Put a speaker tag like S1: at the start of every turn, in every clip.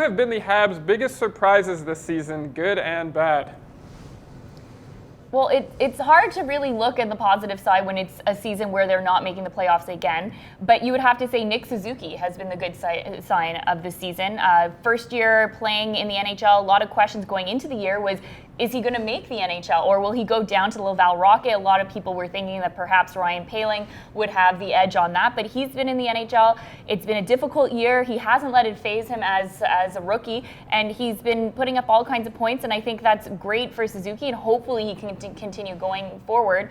S1: who have been the Habs' biggest surprises this season, good and bad?
S2: Well, it's hard to really look at the positive side when it's a season where they're not making the playoffs again. But you would have to say Nick Suzuki has been the good sign of the season. First year playing in the NHL, a lot of questions going into the year was, is he going to make the NHL or will he go down to the Laval Rocket? A lot of people were thinking that perhaps Ryan Poehling would have the edge on that, but he's been in the NHL. It's been a difficult year. He hasn't let it phase him as a rookie, and he's been putting up all kinds of points, and I think that's great for Suzuki, and hopefully he can continue going forward.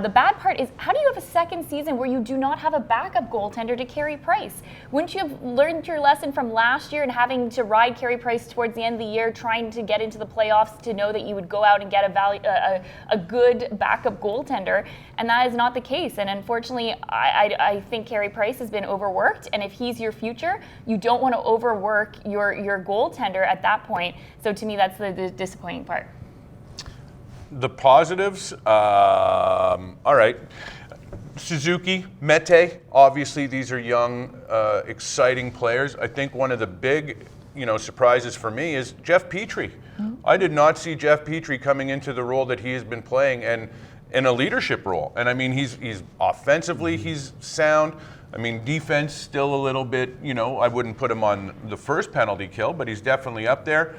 S2: The bad part is, how do you have a second season where you do not have a backup goaltender to Carey Price? Wouldn't you have learned your lesson from last year and having to ride Carey Price towards the end of the year, trying to get into the playoffs to know that you would go out and get a good backup goaltender? And that is not the case. And unfortunately, I think Carey Price has been overworked. And if he's your future, you don't want to overwork your goaltender at that point. So to me, that's the disappointing part.
S3: The positives, all right. Suzuki, Mete, obviously these are young, exciting players. I think one of the big, surprises for me is Jeff Petrie. Mm-hmm. I did not see Jeff Petrie coming into the role that he has been playing and in a leadership role. And I mean, he's offensively, he's sound. I mean, defense still a little bit, I wouldn't put him on the first penalty kill, but he's definitely up there.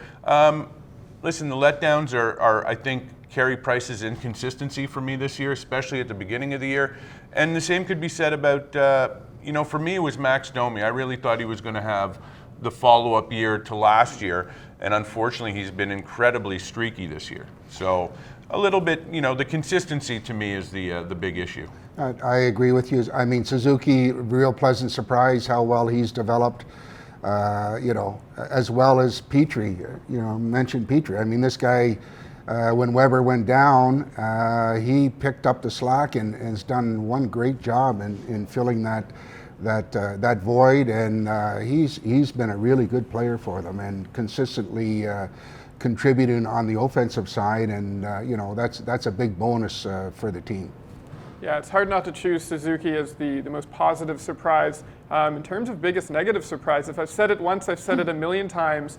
S3: Listen, the letdowns are I think, Carey Price's inconsistency for me this year, especially at the beginning of the year. And the same could be said about, for me, it was Max Domi. I really thought he was going to have the follow-up year to last year. And unfortunately, he's been incredibly streaky this year. So a little bit, the consistency to me is the big issue.
S4: I agree with you. I mean, Suzuki, real pleasant surprise how well he's developed, as well as Petrie. Mentioned Petrie. I mean, this guy, when Weber went down, he picked up the slack and has done one great job in filling that void, and he's been a really good player for them and consistently contributing on the offensive side, and that's a big bonus for the team.
S1: Yeah, it's hard not to choose Suzuki as the most positive surprise. In terms of biggest negative surprise, if I've said it once, I've said it a million times.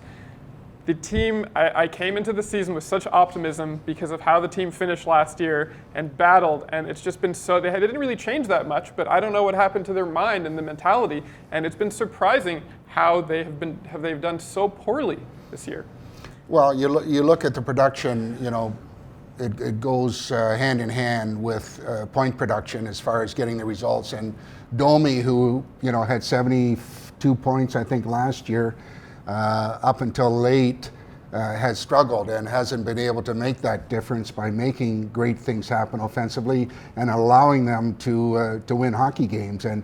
S1: The team, I came into the season with such optimism because of how the team finished last year and battled, and it's just been so, they didn't really change that much, but I don't know what happened to their mind and the mentality, and it's been surprising how they've done so poorly this year.
S4: Well, you look at the production, it goes hand in hand with point production as far as getting the results, and Domi, who, had 72 points, I think, last year, up until late, has struggled and hasn't been able to make that difference by making great things happen offensively and allowing them to win hockey games. And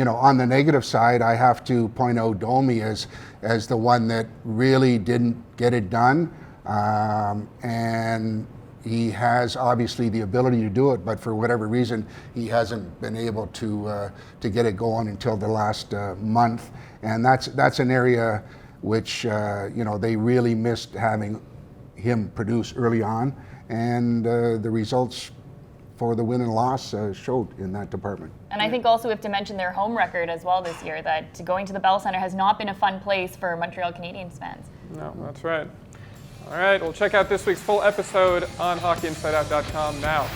S4: on the negative side, I have to point out Domi as the one that really didn't get it done, and he has obviously the ability to do it, but for whatever reason, he hasn't been able to get it going until the last month, and that's an area which they really missed having him produce early on, and the results for the win and loss showed in that department.
S2: And I think also we have to mention their home record as well this year, that going to the Bell Centre has not been a fun place for Montreal Canadiens fans.
S1: No, that's right. All right, we'll check out this week's full episode on hockeyinsideout.com now.